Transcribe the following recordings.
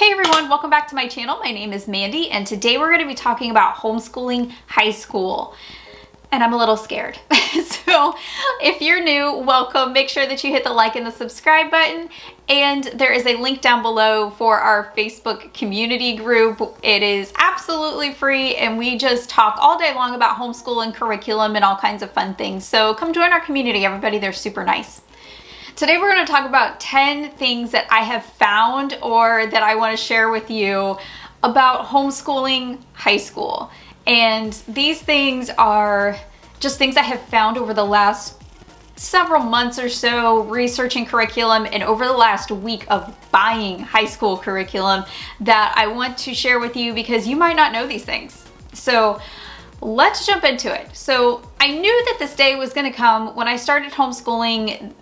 Hey everyone, welcome back to my channel. My name is Mandy and today we're going to be talking about homeschooling high school. And I'm a little scared. So if you're new, welcome. Make sure that you hit the like and the subscribe button. And there is a link down below for our Facebook community group. It is absolutely free and we just talk all day long about homeschooling curriculum and all kinds of fun things. So come join our community, everybody. They're super nice. Today we're going to talk about 10 things that I have found or that I want to share with you about homeschooling high school. And these things are just things I have found over the last several months or so researching curriculum and over the last week of buying high school curriculum that I want to share with you because you might not know these things. So let's jump into it. So I knew that this day was going to come when I started homeschooling.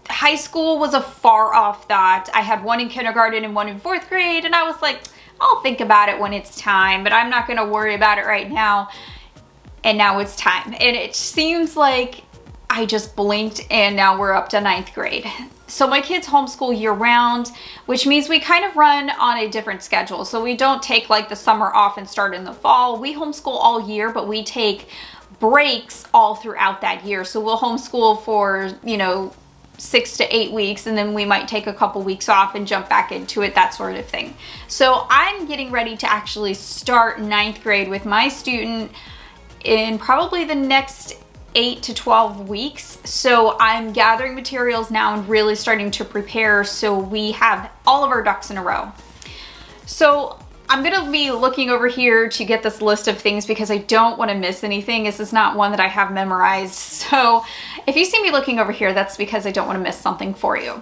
High school was a far off thought. I had one in kindergarten and one in 4th grade, and I was like, I'll think about it when it's time, but I'm not going to worry about it right now. And now it's time. And it seems like I just blinked and now we're up to 9th grade. So my kids homeschool year round, which means we kind of run on a different schedule. So we don't take like the summer off and start in the fall. We homeschool all year, but we take breaks all throughout that year. So we'll homeschool for, 6 to 8 weeks, and then we might take a couple weeks off and jump back into it, that sort of thing. So I'm getting ready to actually start 9th grade with my student in probably the next 8 to 12 weeks. So I'm gathering materials now and really starting to prepare so we have all of our ducks in a row. So I'm going to be looking over here to get this list of things because I don't want to miss anything. This is not one that I have memorized. So if you see me looking over here, that's because I don't want to miss something for you.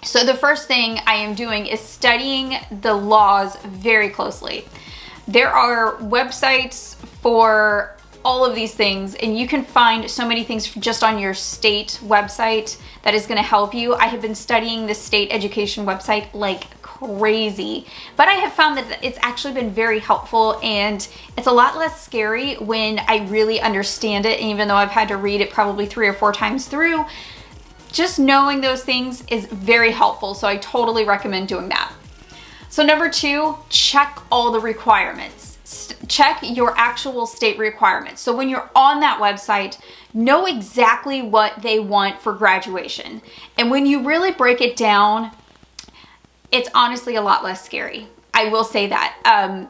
So the first thing I am doing is studying the laws very closely. There are websites for all of these things, and you can find so many things just on your state website that is going to help you. I have been studying the state education website like crazy, but I have found that it's actually been very helpful and it's a lot less scary when I really understand it. And even though I've had to read it probably 3 or 4 times through, just knowing those things is very helpful. So I totally recommend doing that. So number 2, check all the requirements. Check your actual state requirements. So when you're on that website, know exactly what they want for graduation. And when you really break it down, it's honestly a lot less scary. I will say that.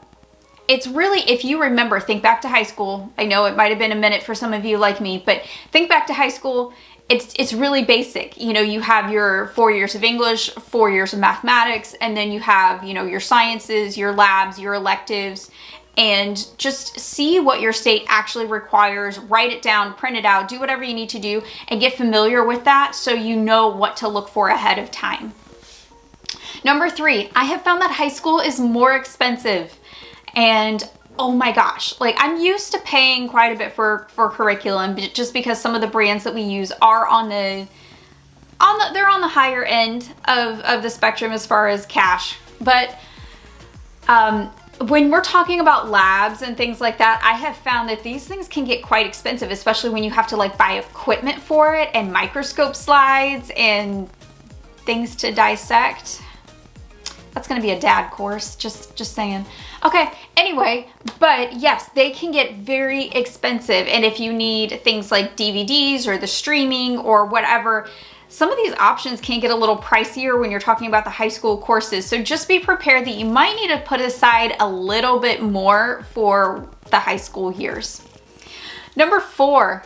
It's really, if you remember, think back to high school. I know it might have been a minute for some of you like me, but think back to high school. It's really basic. You have your 4 years of English, 4 years of mathematics, and then you have, your sciences, your labs, your electives, and just see what your state actually requires, write it down, print it out, do whatever you need to do, and get familiar with that so you know what to look for ahead of time. Number 3, I have found that high school is more expensive, and oh my gosh, like I'm used to paying quite a bit for curriculum just because some of the brands that we use are they're on the higher end of the spectrum as far as cash. But when we're talking about labs and things like that, I have found that these things can get quite expensive, especially when you have to like buy equipment for it and microscope slides and things to dissect. That's going to be a dad course, just saying. Okay, anyway, but yes, they can get very expensive. And if you need things like DVDs or the streaming or whatever, some of these options can get a little pricier when you're talking about the high school courses. So just be prepared that you might need to put aside a little bit more for the high school years. Number 4,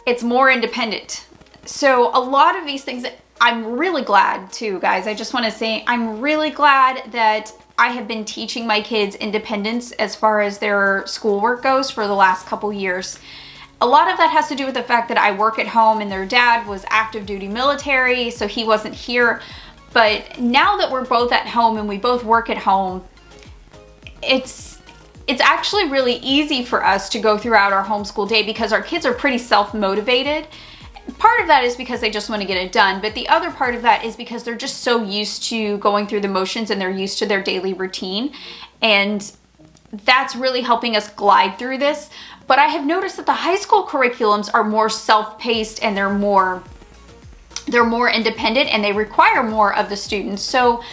it's more independent. So a lot of these things, I'm really glad too, guys. I just want to say I'm really glad that I have been teaching my kids independence as far as their schoolwork goes for the last couple years. A lot of that has to do with the fact that I work at home and their dad was active duty military, so he wasn't here. But now that we're both at home and we both work at home, it's actually really easy for us to go throughout our homeschool day because our kids are pretty self-motivated. Part of that is because they just want to get it done, but the other part of that is because they're just so used to going through the motions and they're used to their daily routine, and that's really helping us glide through this. But I have noticed that the high school curriculums are more self-paced and they're more independent and they require more of the students. So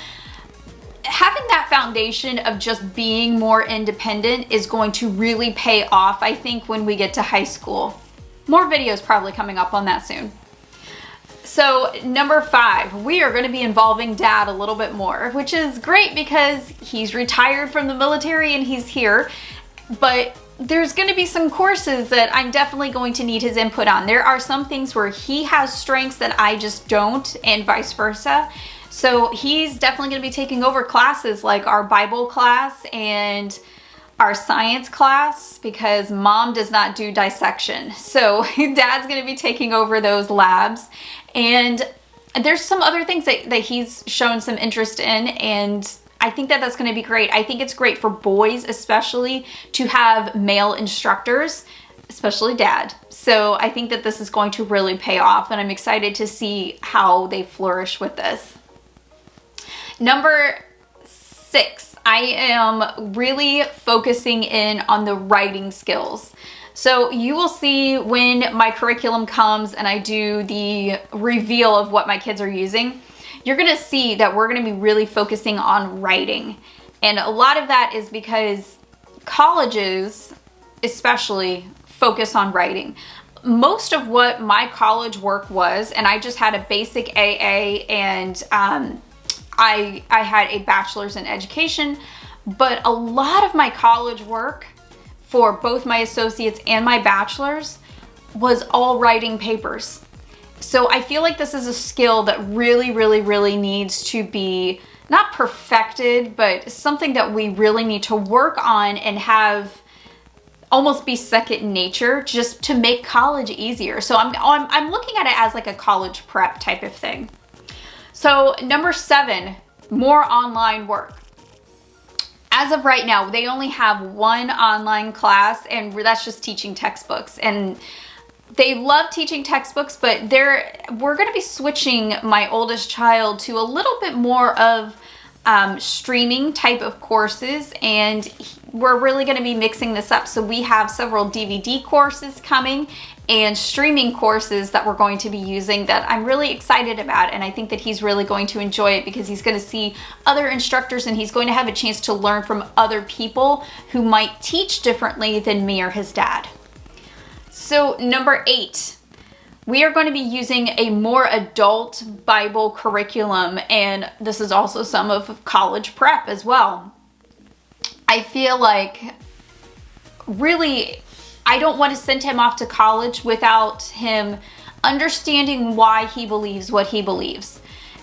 having that foundation of just being more independent is going to really pay off, I think, when we get to high school. More videos probably coming up on that soon. So number 5, we are going to be involving Dad a little bit more, which is great because he's retired from the military and he's here, but there's going to be some courses that I'm definitely going to need his input on. There are some things where he has strengths that I just don't, and vice versa. So he's definitely going to be taking over classes like our Bible class and our science class, because Mom does not do dissection. So Dad's going to be taking over those labs. And there's some other things that he's shown some interest in, and I think that that's going to be great. I think it's great for boys especially to have male instructors, especially Dad. So I think that this is going to really pay off, and I'm excited to see how they flourish with this. Number 6, I am really focusing in on the writing skills. So you will see when my curriculum comes and I do the reveal of what my kids are using, you're going to see that we're going to be really focusing on writing. And a lot of that is because colleges especially focus on writing. Most of what my college work was, and I just had a basic AA and I had a bachelor's in education, but a lot of my college work for both my associates and my bachelor's was all writing papers. So I feel like this is a skill that really needs to be not perfected, but something that we really need to work on and have almost be second nature, just to make college easier. So I'm looking at it as like a college prep type of thing. So number 7, more online work. As of right now, they only have one online class, and that's just teaching textbooks. And they love teaching textbooks, but we're going to be switching my oldest child to a little bit more of streaming type of courses, and we're really going to be mixing this up. So we have several DVD courses coming and streaming courses that we're going to be using that I'm really excited about, and I think that he's really going to enjoy it because he's going to see other instructors and he's going to have a chance to learn from other people who might teach differently than me or his dad. So number 8, we are going to be using a more adult Bible curriculum, and this is also some of college prep as well. I feel like really I don't want to send him off to college without him understanding why he believes what he believes.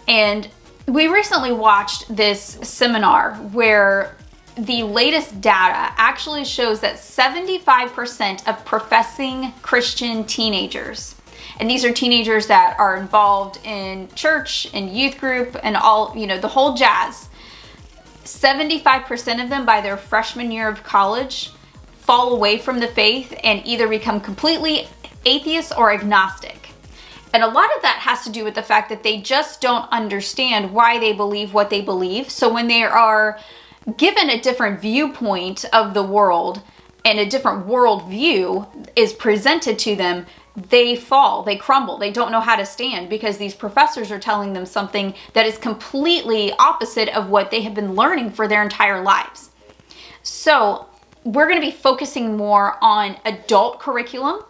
And we recently watched this seminar where the latest data actually shows that 75% of professing Christian teenagers, and these are teenagers that are involved in church and youth group and all, the whole jazz, 75% of them by their freshman year of college fall away from the faith and either become completely atheist or agnostic. And a lot of that has to do with the fact that they just don't understand why they believe what they believe. So when they are given a different viewpoint of the world and a different worldview is presented to them, they fall, they crumble, they don't know how to stand because these professors are telling them something that is completely opposite of what they have been learning for their entire lives. So we're going to be focusing more on adult curriculum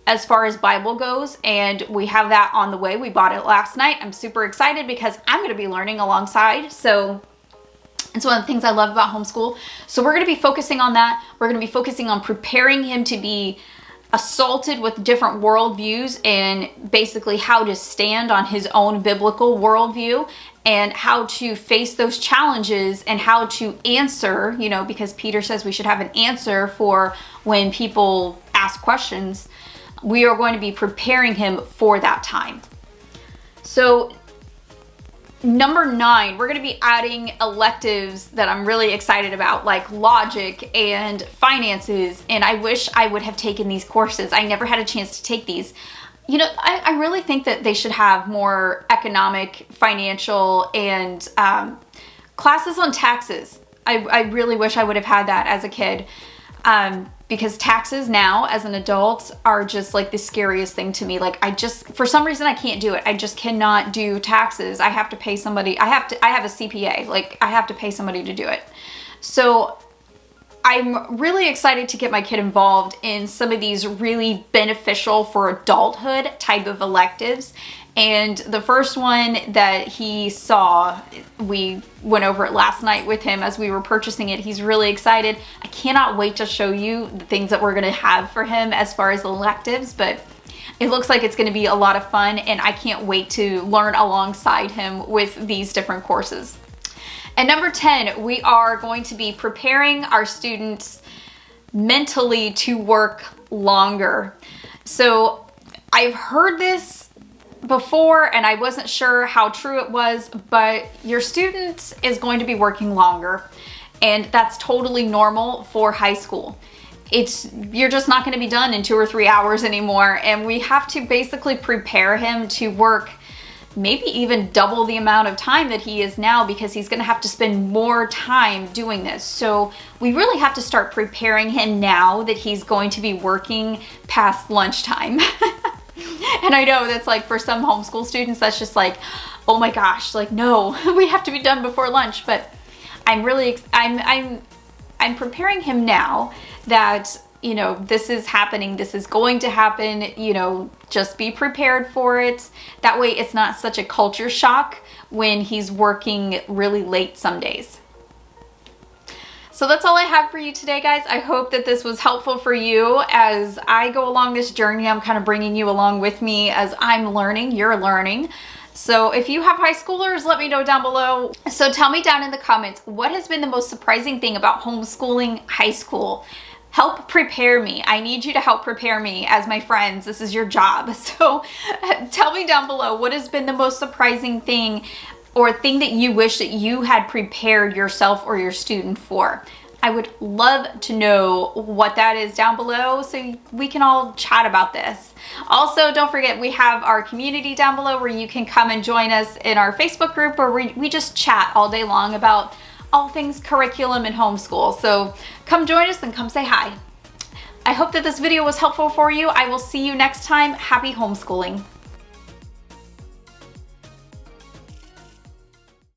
as far as Bible goes, and we have that on the way. We bought it last night. I'm super excited because I'm going to be learning alongside. So it's one of the things I love about homeschool. So we're going to be focusing on that. We're going to be focusing on preparing him to be assaulted with different worldviews and basically how to stand on his own biblical worldview and how to face those challenges and how to answer, because Peter says we should have an answer for when people ask questions. We are going to be preparing him for that time. So number 9, we're going to be adding electives that I'm really excited about, like logic and finances. And I wish I would have taken these courses. I never had a chance to take these. I really think that they should have more economic, financial, and classes on taxes. I really wish I would have had that as a kid. because taxes now as an adult are just like the scariest thing to me. Like for some reason I can't do it. I just cannot do taxes. I have to pay somebody. I have a CPA. Like I have to pay somebody to do it. So I'm really excited to get my kid involved in some of these really beneficial for adulthood type of electives. And the first one that he saw, we went over it last night with him as we were purchasing it. He's really excited. I cannot wait to show you the things that we're gonna have for him as far as electives, but it looks like it's gonna be a lot of fun, and I can't wait to learn alongside him with these different courses. And number 10, we are going to be preparing our students mentally to work longer. So I've heard this before and I wasn't sure how true it was, but your student is going to be working longer, and that's totally normal for high school. You're just not going to be done in 2 or 3 hours anymore, and we have to basically prepare him to work maybe even double the amount of time that he is now, because he's going to have to spend more time doing this. So we really have to start preparing him now that he's going to be working past lunchtime. And I know that's like for some homeschool students, that's just like, oh my gosh, like no, we have to be done before lunch. But I'm preparing him now that, you know, this is happening, this is going to happen, you know, just be prepared for it. That way it's not such a culture shock when he's working really late some days. So that's all I have for you today, guys. I hope that this was helpful for you as I go along this journey. I'm kind of bringing you along with me as I'm learning, you're learning. So if you have high schoolers, let me know down below. So tell me down in the comments, what has been the most surprising thing about homeschooling high school? Help prepare me. I need you to help prepare me as my friends. This is your job. So tell me down below, what has been the most surprising thing or thing that you wish that you had prepared yourself or your student for? I would love to know what that is down below so we can all chat about this. Also, don't forget, we have our community down below where you can come and join us in our Facebook group where we just chat all day long about all things curriculum and homeschool. So come join us and come say hi. I hope that this video was helpful for you. I will see you next time. Happy homeschooling.